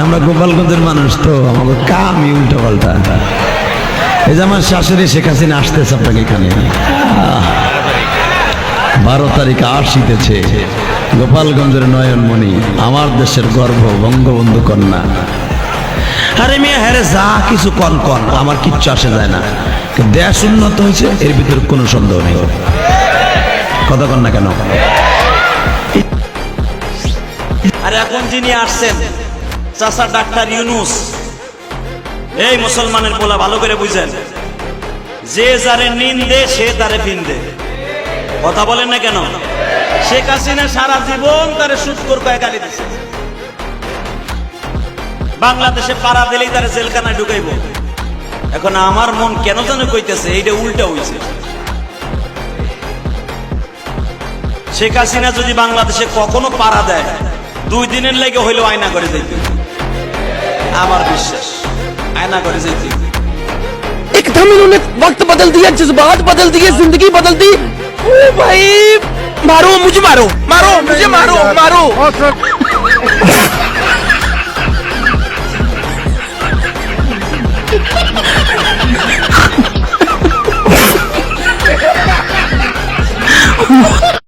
আমরা গোপালগঞ্জের মানুষ তো, আমাকে কামই উল্টো পাল্টা। এই যে আমার শাশুড়ি শেখ হাসিনা আসতেছে আপনাকে এখানে, 12 তারিখ আসিতেছে। গোপালগঞ্জের নয়নমণি, আমার দেশের গর্ব, বঙ্গবন্ধু কন্যা। আরে মেয়ে হ্যাঁ যা কিছু কন কন, আমার কিচ্ছু আসে যায় না। দেশ উন্নত হয়েছে, এর ভিতরে কোনো সন্দেহ নেই। কথা কন না কেন? আর এখন যিনি আসছেন চাচা ডাক্তার ইউনূস, এই মুসলমানের পোলা ভালো করে বুঝেন, যে যারে নিন্দে সে তারে ফিন্দে। কথা বলেন না কেন? শেখ হাসিনা সারা জীবন তারে সুৎখোর কয়ে গালি দিছে, বাংলাদেশে পাড়া দিলেই তারে জেলখানায় ঢুকাইব। এখন আমার মন কেন যেন কইতেছে এইটা উল্টা হইছে। শেখ হাসিনা যদি বাংলাদেশে কখনো পাড়া দেয়, 2 দিনের লেগে হইলেও আয়না করে যাইতে, আমার বিশ্বাস আয়না করে যাইতে। एकदम इन्होंने वक्त बदल दिया, जज्बात बदल दिए, जिंदगी बदल दी। ओ भाई मारो मुझे, मारो मारो मुझे, मारो मारो।